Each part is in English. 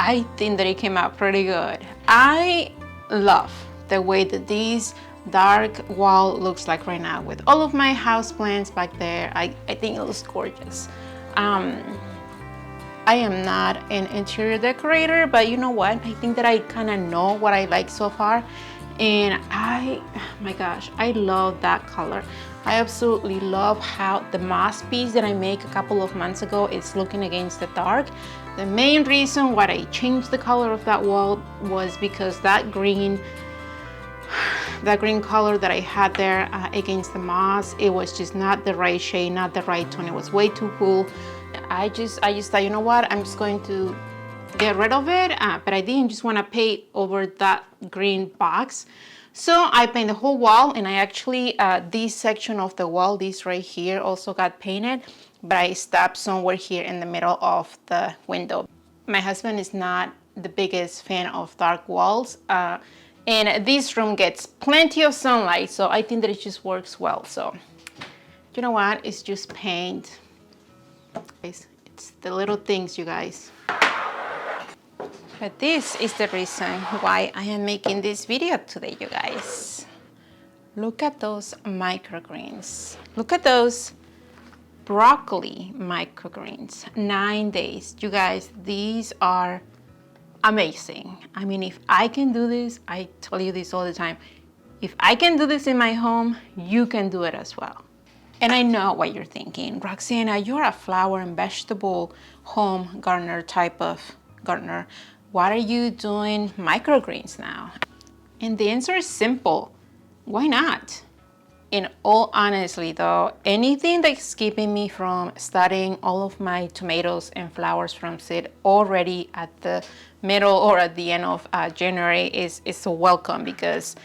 I think that it came out pretty good. I love the way that this dark wall looks like right now with all of my house plants back there. I think it looks gorgeous. I am not an interior decorator, but you know what? I think that I kind of know what I like so far. And oh my gosh, I love that color. I absolutely love how the moss piece that I made a couple of months ago is looking against the dark. The main reason why I changed the color of that wall was because that green color that I had there against the moss, it was just not the right shade, not the right tone. It was way too cool. I just thought, you know what, I'm just going to get rid of it, but I didn't just want to paint over that green box. So I painted the whole wall, and I actually, this section of the wall, this right here, also got painted, but I stopped somewhere here in the middle of the window. My husband is not the biggest fan of dark walls, and this room gets plenty of sunlight, so I think that it just works well. So, you know what, it's just paint. It's the little things, you guys. But this is the reason why I am making this video today, you guys. Look at those microgreens. Look at those broccoli microgreens. 9 days. You guys, these are amazing. I mean, if I can do this, I tell you this all the time, if I can do this in my home, you can do it as well. And I know what you're thinking, Roxana, you're a flower and vegetable home gardener type of gardener. Why are you doing microgreens now? And the answer is simple. Why not? In all honesty though, anything that's keeping me from starting all of my tomatoes and flowers from seed already at the middle or at the end of January is so welcome, because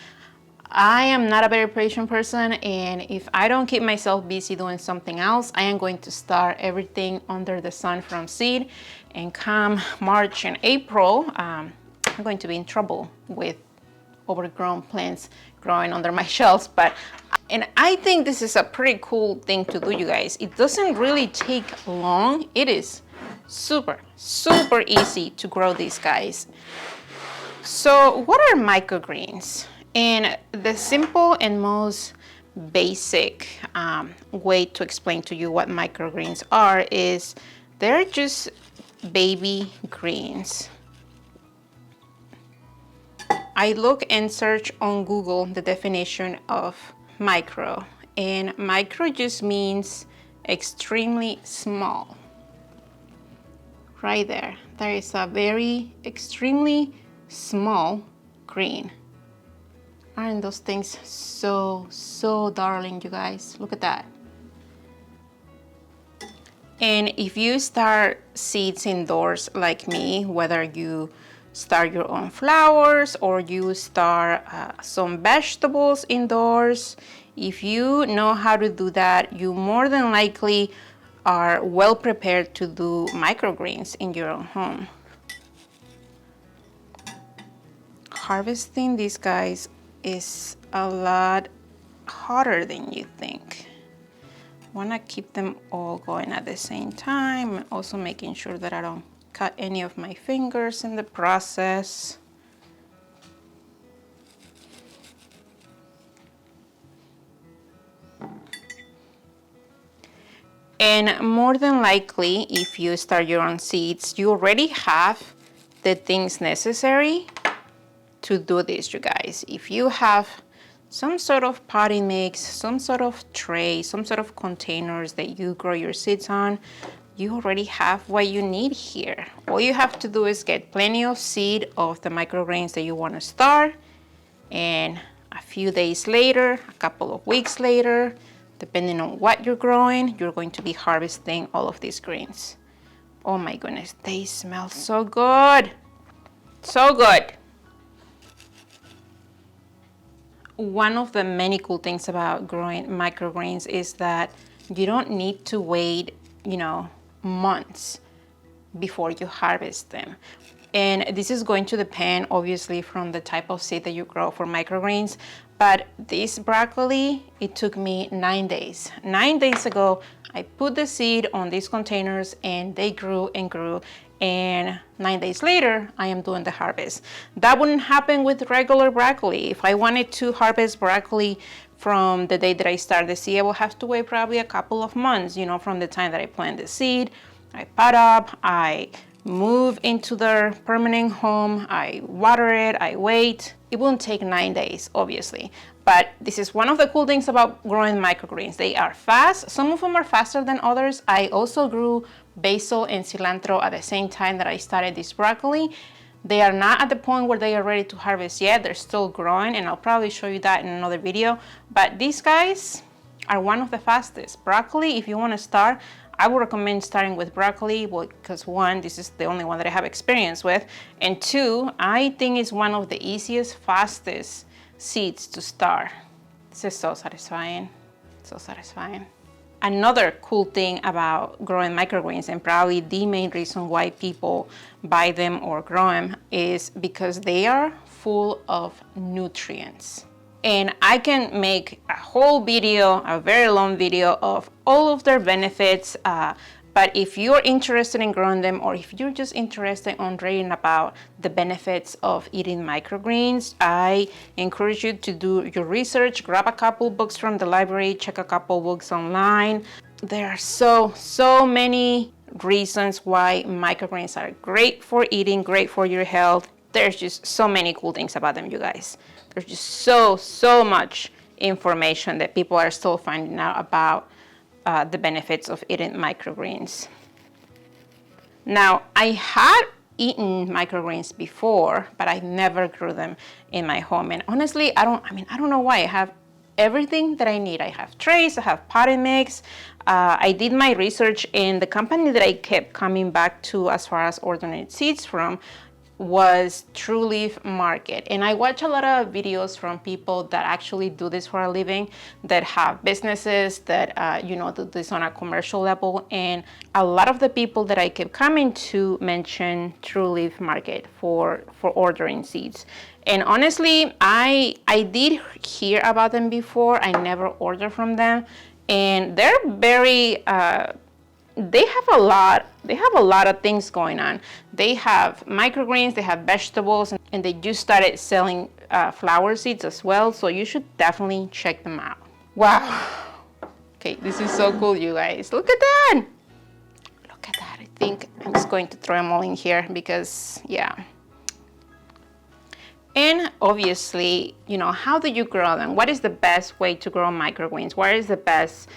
I am not a very patient person, and if I don't keep myself busy doing something else, I am going to start everything under the sun from seed, and come March and April, I'm going to be in trouble with overgrown plants growing under my shelves. And I think this is a pretty cool thing to do, you guys. It doesn't really take long. It is super easy to grow these guys. So what are microgreens? And the simple and most basic way to explain to you what microgreens are is they're just baby greens. I look and search on Google the definition of micro, and micro just means extremely small. Right there, there is a very extremely small green. Aren't those things so darling, you guys? Look at that. And if you start seeds indoors like me, whether you start your own flowers or you start some vegetables indoors, if you know how to do that, you more than likely are well prepared to do microgreens in your own home. Harvesting these guys is a lot harder than you think. Want to keep them all going at the same time, also making sure that I don't cut any of my fingers in the process. And more than likely, if you start your own seeds, you already have the things necessary to do this, you guys. If you have some sort of potting mix, some sort of tray, some sort of containers that you grow your seeds on, you already have what you need here. All you have to do is get plenty of seed of the microgreens that you want to start, and a few days later, a couple of weeks later, depending on what you're growing, you're going to be harvesting all of these greens. Oh my goodness, they smell so good. So good. One of the many cool things about growing microgreens is that you don't need to wait, months before you harvest them. And this is going to depend obviously from the type of seed that you grow for microgreens. But this broccoli, it took me 9 days. 9 days ago, I put the seed on these containers and they grew and grew. and 9 days later, I am doing the harvest. That wouldn't happen with regular broccoli. If I wanted to harvest broccoli from the day that I start the seed, I will have to wait probably a couple of months, you know, from the time that I plant the seed, I pot up, I move into their permanent home, I water it, I wait. It won't take 9 days, obviously. But this is one of the cool things about growing microgreens. They are fast. Some of them are faster than others. I also grew basil and cilantro at the same time that I started this broccoli. They are not at the point where they are ready to harvest yet. They're still growing, and I'll probably show you that in another video. But these guys are one of the fastest. Broccoli, if you want to start, I would recommend starting with broccoli because one, this is the only one that I have experience with, and two, I think it's one of the easiest, fastest seeds to start. This is so satisfying, so satisfying. Another cool thing about growing microgreens, and probably the main reason why people buy them or grow them, is because they are full of nutrients. And I can make a whole video, a very long video of all of their benefits. But if you're interested in growing them, or if you're just interested in reading about the benefits of eating microgreens, I encourage you to do your research, grab a couple books from the library, check a couple books online. There are so many reasons why microgreens are great for eating, great for your health. There's just so many cool things about them, you guys. There's just so much information that people are still finding out about the benefits of eating microgreens. Now, I had eaten microgreens before, but I never grew them in my home. And honestly, I don't know why. I have everything that I need. I have trays, I have potting mix. I did my research, and the company that I kept coming back to as far as ordering seeds from was True Leaf Market. And I watch a lot of videos from people that actually do this for a living, that have businesses that you know, do this on a commercial level. And a lot of the people that I kept coming to mention True Leaf Market for ordering seeds. And honestly, I did hear about them before. I never ordered from them, and they're very they have a lot of things going on. They have microgreens, they have vegetables, and they just started selling flower seeds as well, so you should definitely check them out. Wow. Okay, this is so cool, you guys. Look at that. Look at that. I think I'm just going to throw them all in here because, yeah. And obviously, you know, how do you grow them? What is the best way to grow microgreens? What is the best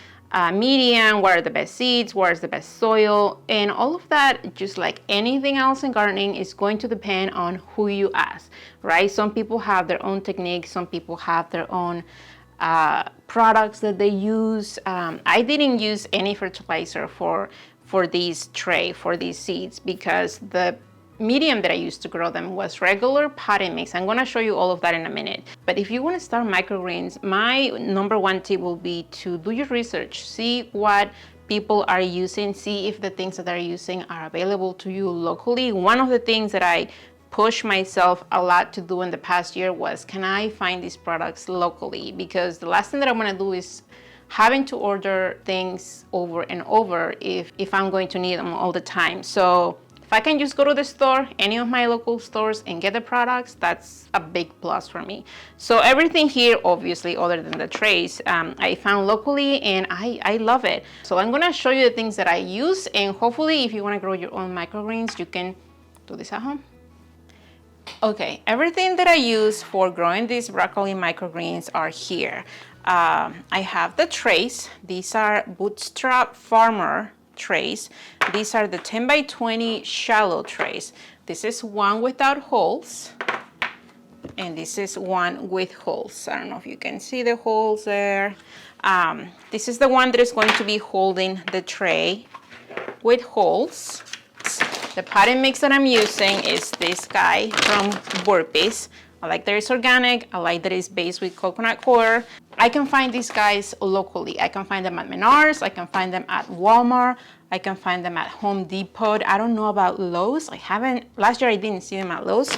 medium? What are the best seeds? What is the best soil? And all of that, just like anything else in gardening, is going to depend on who you ask, right? Some people have their own techniques. Some people have their own products that they use. I didn't use any fertilizer for these seeds because the medium that I used to grow them was regular potting mix. I'm gonna show you all of that in a minute. But if you wanna start microgreens, my number one tip will be to do your research. See what people are using, see if the things that they're using are available to you locally. One of the things that I pushed myself a lot to do in the past year was, can I find these products locally? Because the last thing that I wanna do is having to order things over and over if I'm going to need them all the time. So if I can just go to the store, any of my local stores, and get the products, that's a big plus for me. So everything here, obviously, other than the trays, I found locally, and I love it. So I'm gonna show you the things that I use, and hopefully if you wanna grow your own microgreens, you can do this at home. Okay, everything that I use for growing these broccoli microgreens are here. I have the trays. These are Bootstrap Farmer trays. These are the 10 by 20 shallow trays. This is one without holes, and this is one with holes. I don't know if you can see the holes there. This is the one that is going to be holding the tray with holes. The potting mix that I'm using is this guy from Burpees. I like that it's organic. I like that it's based with coconut coir. I can find these guys locally. I can find them at Menards. I can find them at Walmart. I can find them at Home Depot. I don't know about Lowe's. Last year I didn't see them at Lowe's,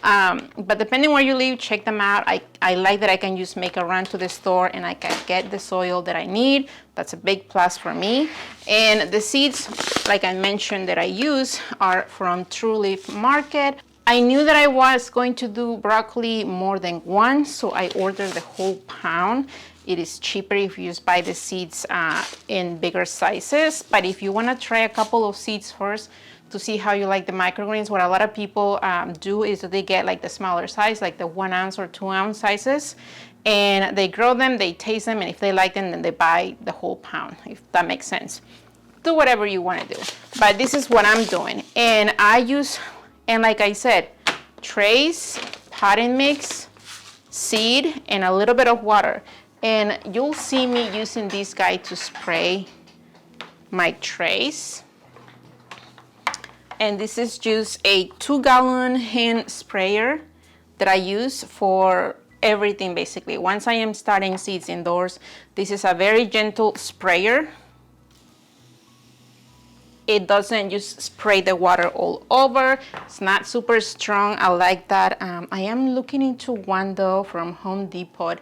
But depending where you live, check them out. I like that I can just make a run to the store and I can get the soil that I need. That's a big plus for me. And the seeds, like I mentioned, that I use are from True Leaf Market. I knew that I was going to do broccoli more than once, so I ordered the whole pound. It is cheaper if you just buy the seeds in bigger sizes. But if you want to try a couple of seeds first to see how you like the microgreens, what a lot of people do is that they get like the smaller size, like the 1 ounce or 2 ounce sizes, and they grow them, they taste them, and if they like them, then they buy the whole pound, if that makes sense. Do whatever you want to do. But this is what I'm doing. And I use, and like I said, trays, potting mix, seed, and a little bit of water. And you'll see me using this guy to spray my trays. And this is just a 2-gallon hand sprayer that I use for everything basically. Once I am starting seeds indoors, this is a very gentle sprayer. It doesn't just spray the water all over. It's not super strong. I like that. I am looking into one though from Home Depot. I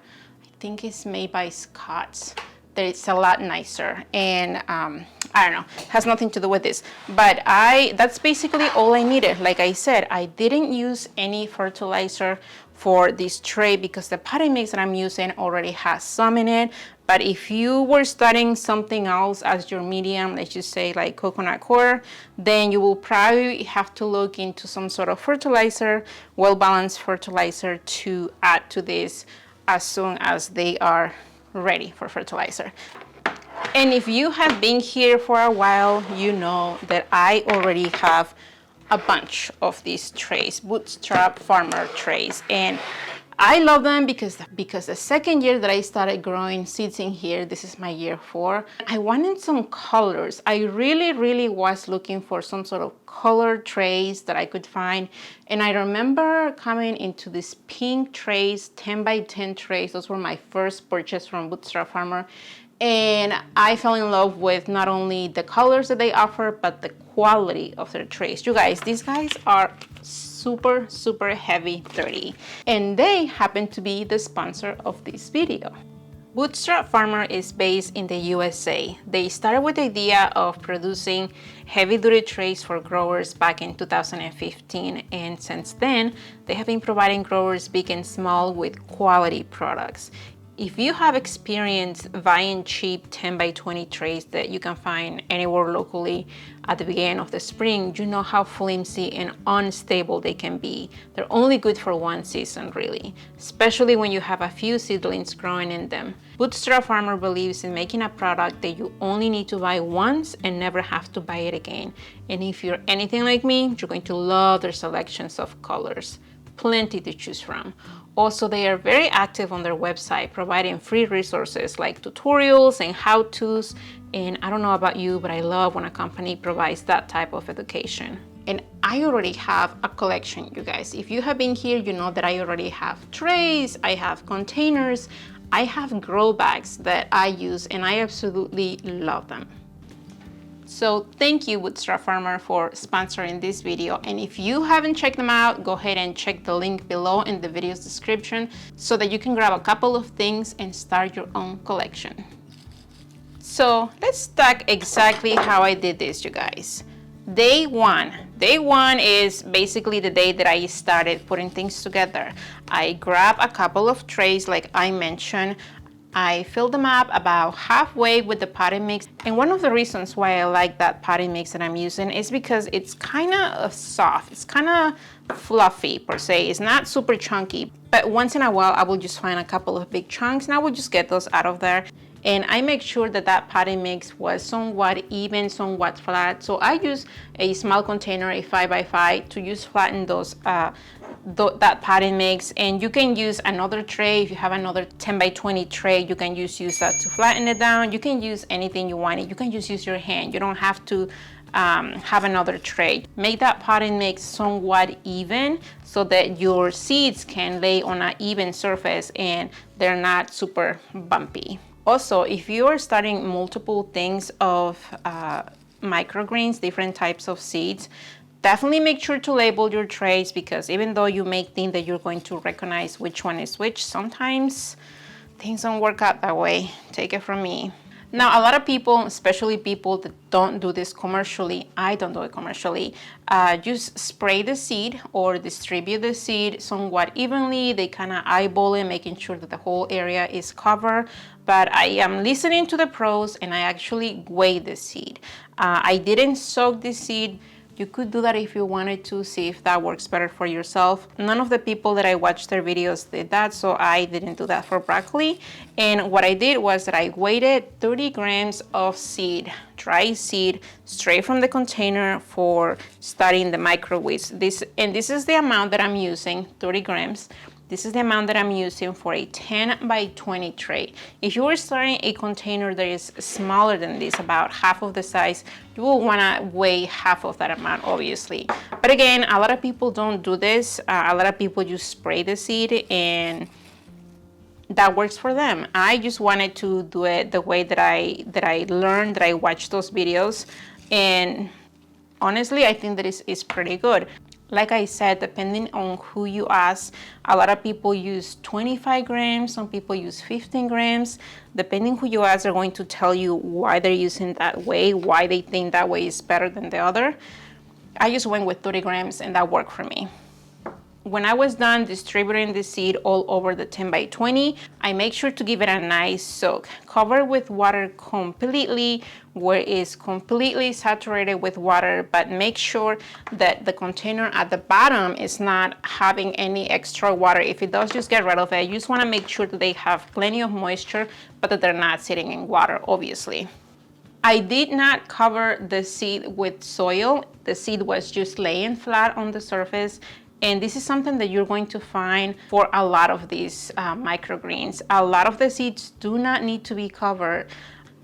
think it's made by Scott's. That it's a lot nicer. And I don't know, it has nothing to do with this. But that's basically all I needed. Like I said, I didn't use any fertilizer for this tray because the potting mix that I'm using already has some in it. But if you were starting something else as your medium, let's just say like coconut coir, then you will probably have to look into some sort of fertilizer, well-balanced fertilizer to add to this as soon as they are ready for fertilizer. And if you have been here for a while, you know that I already have a bunch of these trays, Bootstrap farmer trays. And I love them because the second year that I started growing seeds in here, this is my year 4, I wanted some colors. I really was looking for some sort of colored trays that I could find. And I remember coming into these pink trays, 10 by 10 trays. Those were my first purchase from Bootstrap Farmer. And I fell in love with not only the colors that they offer, but the quality of their trays. You guys, these guys are super heavy duty. And they happen to be the sponsor of this video. Bootstrap Farmer is based in the USA. They started with the idea of producing heavy-duty trays for growers back in 2015, and since then, they have been providing growers big and small with quality products. If you have experienced buying cheap 10 by 20 trays that you can find anywhere locally at the beginning of the spring, you know how flimsy and unstable they can be. They're only good for one season, really, especially when you have a few seedlings growing in them. Bootstrap Farmer believes in making a product that you only need to buy once and never have to buy it again. And if you're anything like me, you're going to love their selections of colors. Plenty to choose from. Also, they are very active on their website, providing free resources like tutorials and how-tos. And I don't know about you, but I love when a company provides that type of education. And I already have a collection, you guys. If you have been here, you know that I already have trays, I have containers, I have grow bags that I use, and I absolutely love them. So thank you, Bootstrap Farmer, for sponsoring this video. And if you haven't checked them out, go ahead and check the link below in the video's description so that you can grab a couple of things and start your own collection. So let's talk exactly how I did this, you guys. Day one. Day one is basically the day that I started putting things together. I grabbed a couple of trays like I mentioned. I filled them up about halfway with the potting mix. And one of the reasons why I like that potting mix that I'm using is because it's kind of soft. It's kind of fluffy per se. It's not super chunky. But once in a while, I will just find a couple of big chunks and I will just get those out of there. And I make sure that that potting mix was somewhat even, somewhat flat. So I use a small container, a 5x5, to just flatten those that potting mix. And you can use another tray. If you have another 10 by 20 tray, you can just use that to flatten it down. You can use anything you want. You can just use your hand. You don't have to have another tray. Make that potting mix somewhat even so that your seeds can lay on an even surface and they're not super bumpy. Also, if you are starting multiple things of microgreens, different types of seeds, Definitely make sure to label your trays, because even though you may think that you're going to recognize which one is which, sometimes things don't work out that way. Take it from me. Now, a lot of people, especially people that don't do this commercially, I don't do it commercially, just spray the seed or distribute the seed somewhat evenly. They kind of eyeball it, making sure that the whole area is covered. But I am listening to the pros, and I actually weigh the seed. I didn't soak the seed. You could do that if you wanted to, see if that works better for yourself. None of the people that I watched their videos did that, so I didn't do that for broccoli. And what I did was that I weighed 30 grams of seed, dry seed, straight from the container for starting the microweeds. This is the amount that I'm using, 30 grams. This is the amount that I'm using for a 10 by 20 tray. If you were starting a container that is smaller than this, about half of the size, you will wanna weigh half of that amount, obviously. But again, a lot of people don't do this. A lot of people just spray the seed, and that works for them. I just wanted to do it the way that I learned, that I watched those videos, and honestly, I think that it's pretty good. Like I said, depending on who you ask, a lot of people use 25 grams, some people use 15 grams. Depending who you ask, they're going to tell you why they're using that way, why they think that way is better than the other. I just went with 30 grams and that worked for me. When I was done distributing the seed all over the 10 by 20, I make sure to give it a nice soak. Cover with water completely, where it's completely saturated with water, but make sure that the container at the bottom is not having any extra water. If it does, just get rid of it. You just want to make sure that they have plenty of moisture, but that they're not sitting in water, obviously. I did not cover the seed with soil. The seed was just laying flat on the surface. And this is something that you're going to find for a lot of these microgreens. A lot of the seeds do not need to be covered.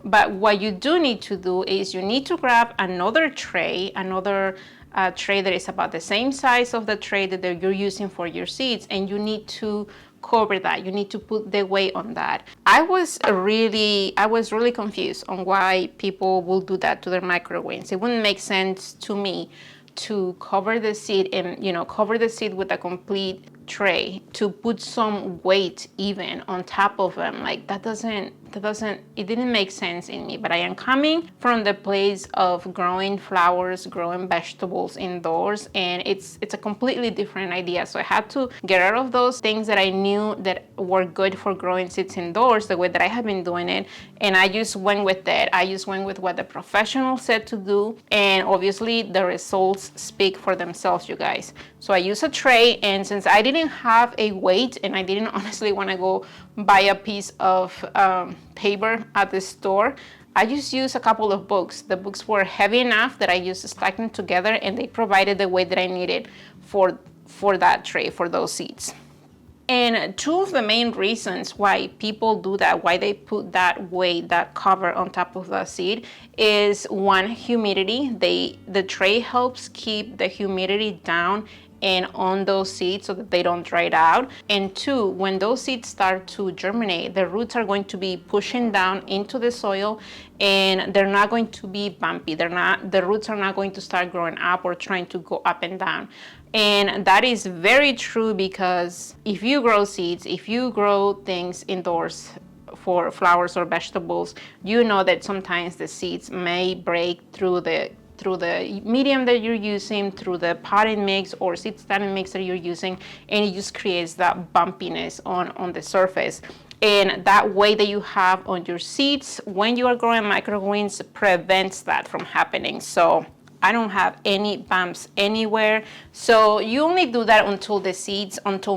But what you do need to do is you need to grab another tray, tray that is about the same size of the tray that you're using for your seeds, and you need to cover that. You need to put the weight on that. I was really confused on why people will do that to their microgreens. It wouldn't make sense to me to cover the seed and cover the seed with a complete tray, to put some weight even on top of them. Like it didn't make sense in me. But I am coming from the place of growing flowers, growing vegetables indoors, and it's a completely different idea. So I had to get rid of those things that I knew that were good for growing seeds indoors, the way that I had been doing it, and I just went with it. I just went with what the professional said to do, and obviously the results speak for themselves, you guys. So I use a tray, and since I didn't have a weight and I didn't honestly want to go buy a piece of paper at the store, I just used a couple of books. The books were heavy enough that I just stacked them together, and they provided the weight that I needed for that tray, for those seeds. And two of the main reasons why people do that, why they put that weight, that cover on top of the seed, is one, humidity. The tray helps keep the humidity down and on those seeds so that they don't dry out. And two, when those seeds start to germinate, the roots are going to be pushing down into the soil, and they're not going to be bumpy. The roots are not going to start growing up or trying to go up and down. And that is very true, because if you grow seeds, if you grow things indoors for flowers or vegetables, you know that sometimes the seeds may break through the medium that you're using, through the potting mix or seed starting mix that you're using, and it just creates that bumpiness on the surface. And that weight that you have on your seeds when you are growing microgreens prevents that from happening. So I don't have any bumps anywhere. So you only do that until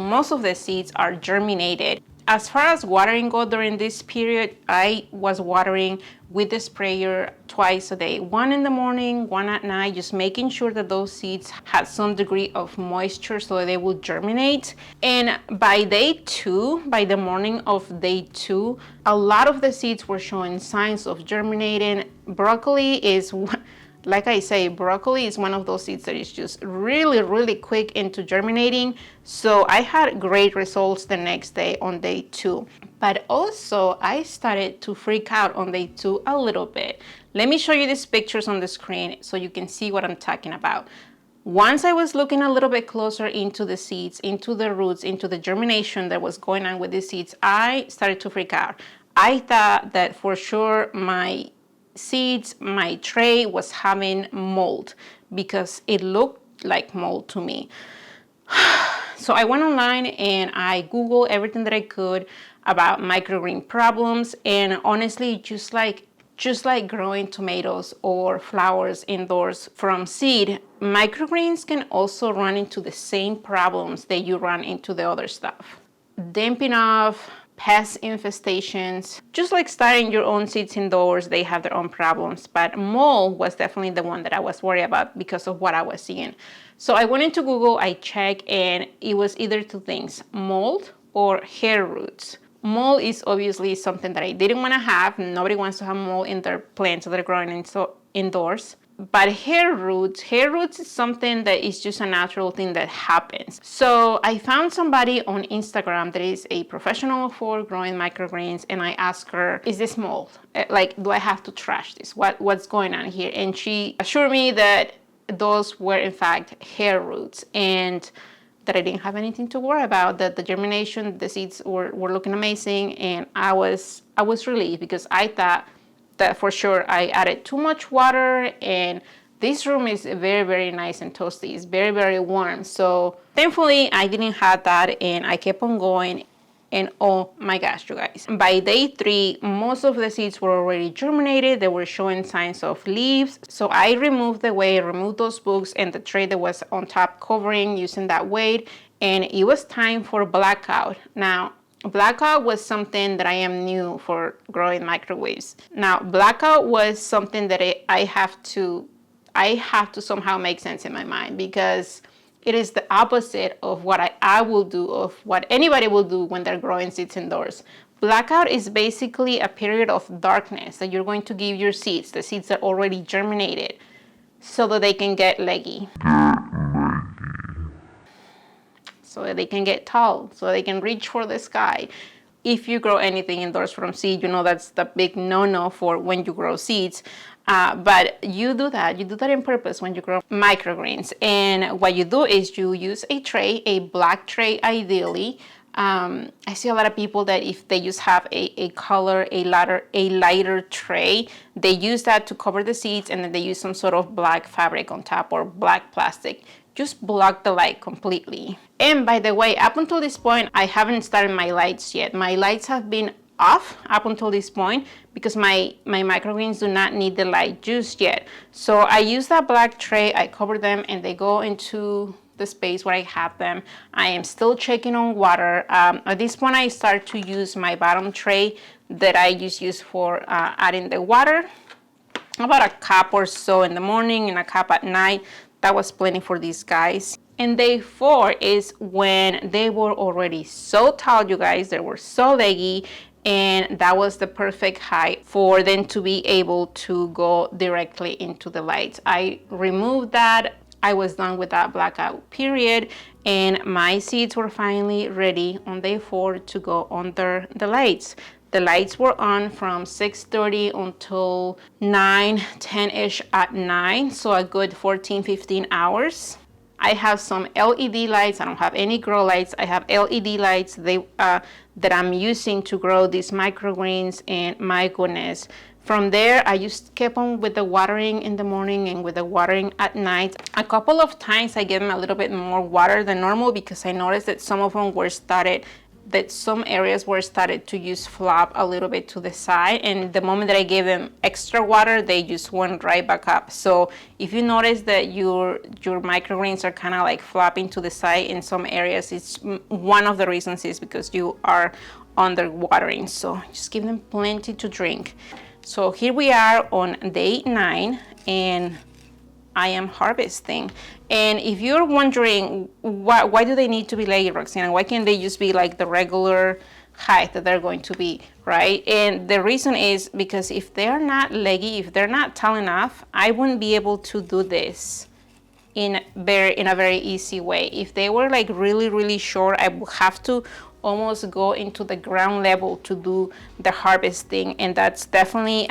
most of the seeds are germinated. As far as watering goes during this period, I was watering with the sprayer twice a day, one in the morning, one at night, just making sure that those seeds had some degree of moisture so that they will germinate. And by the morning of day 2, a lot of the seeds were showing signs of germinating. Broccoli is, like I say, broccoli is one of those seeds that is just really, really quick into germinating. So I had great results the next day on day 2. But also I started to freak out on day 2 a little bit. Let me show you these pictures on the screen so you can see what I'm talking about. Once I was looking a little bit closer into the seeds, into the roots, into the germination that was going on with the seeds, I started to freak out. I thought that for sure my seeds, my tray was having mold because it looked like mold to me. So I went online and I Googled everything that I could about microgreen problems, and honestly, just like growing tomatoes or flowers indoors from seed, microgreens can also run into the same problems that you run into the other stuff. Damping off, pest infestations, just like starting your own seeds indoors, they have their own problems. But mold was definitely the one that I was worried about because of what I was seeing. So I went into Google, I checked, and it was either two things, mold or hair roots. Mold is obviously something that I didn't want to have. Nobody wants to have mold in their plants that are growing indoors. But hair roots is something that is just a natural thing that happens. So I found somebody on Instagram that is a professional for growing microgreens, and I asked her, is this mold? Like, do I have to trash this? What's going on here? And she assured me that those were in fact hair roots, and that I didn't have anything to worry about, that the germination, the seeds were looking amazing, and I was relieved because I thought that for sure I added too much water, and this room is very, very nice and toasty. It's very, very warm. So thankfully I didn't have that, and I kept on going. And oh my gosh, you guys, by day 3, most of the seeds were already germinated. They were showing signs of leaves. So I removed those books and the tray that was on top covering using that weight. And it was time for blackout. Now, blackout was something that I am new for growing microwaves. Now, blackout was something that I have to somehow make sense in my mind, because it is the opposite of what I will do, of what anybody will do when they're growing seeds indoors. Blackout is basically a period of darkness that you're going to give your seeds, the seeds that already germinated, so that they can get leggy, so that they can get tall, so they can reach for the sky. If you grow anything indoors from seed, you know that's the big no-no for when you grow seeds. But you do that on purpose when you grow microgreens. And what you do is you use a tray, a black tray ideally. I see a lot of people that if they just have a lighter tray, they use that to cover the seeds, and then they use some sort of black fabric on top or black plastic. Just block the light completely. And by the way, up until this point, I haven't started my lights yet. My lights have been off up until this point because my microgreens do not need the light just yet. So I use that black tray, I cover them, and they go into the space where I have them. I am still checking on water. At this point, I start to use my bottom tray that I just use for adding the water. About a cup or so in the morning and a cup at night. That was plenty for these guys. And day 4 is when they were already so tall, you guys. They were so leggy, and that was the perfect height for them to be able to go directly into the lights. I removed that. I was done with that blackout period, and my seeds were finally ready on day 4 to go under the lights. The lights were on from 6:30 until 9-10ish at night, so a good 14-15 hours. I have some LED lights. I don't have any grow lights. I have LED lights that I'm using to grow these microgreens, and my goodness. From there, I just kept on with the watering in the morning and with the watering at night. A couple of times I gave them a little bit more water than normal because I noticed that some of them some areas were started to just flop a little bit to the side, and the moment that I gave them extra water, they just went right back up. So if you notice that your microgreens are kind of like flopping to the side in some areas, it's one of the reasons is because you are under watering. So just give them plenty to drink. So here we are on day 9, and I am harvesting. And if you're wondering why do they need to be leggy, Roxana? Why can't they just be like the regular height that they're going to be, right? And the reason is because if they're not leggy, if they're not tall enough, I wouldn't be able to do this in a very easy way. If they were like really, really short, I would have to almost go into the ground level to do the harvesting, and that's definitely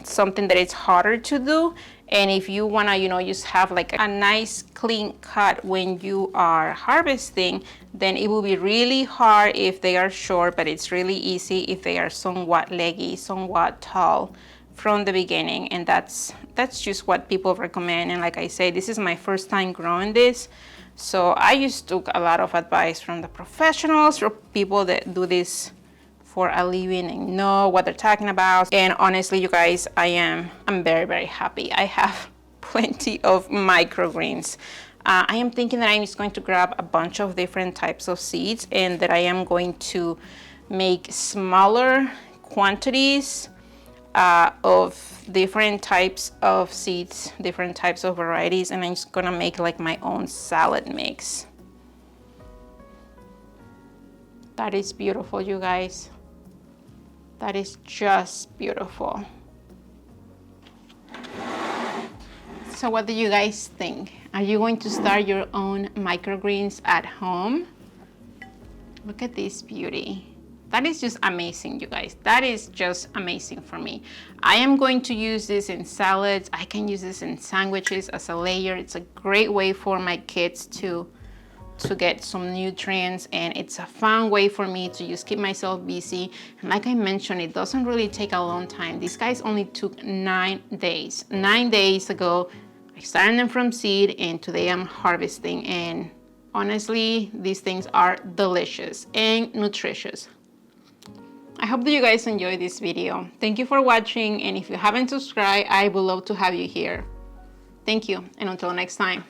something that is harder to do. And if you wanna, you know, just have like a nice clean cut when you are harvesting, then it will be really hard if they are short, but it's really easy if they are somewhat leggy, somewhat tall from the beginning. And that's just what people recommend. And like I say, this is my first time growing this. So I just took a lot of advice from the professionals, or people that do this for a living and know what they're talking about. And honestly, you guys, I'm very, very happy. I have plenty of microgreens. I am thinking that I'm just going to grab a bunch of different types of seeds, and that I am going to make smaller quantities of different types of seeds, different types of varieties, and I'm just gonna make like my own salad mix. That is beautiful, you guys. That is just beautiful. So what do you guys think? Are you going to start your own microgreens at home? Look at this beauty. That is just amazing, you guys. That is just amazing for me. I am going to use this in salads. I can use this in sandwiches as a layer. It's a great way for my kids to get some nutrients, and it's a fun way for me to just keep myself busy. And like I mentioned, it doesn't really take a long time. These guys only took 9 days. 9 days ago, I started them from seed, and today I'm harvesting. And honestly, these things are delicious and nutritious. I hope that you guys enjoyed this video. Thank you for watching, and if you haven't subscribed, I would love to have you here. Thank you, and until next time.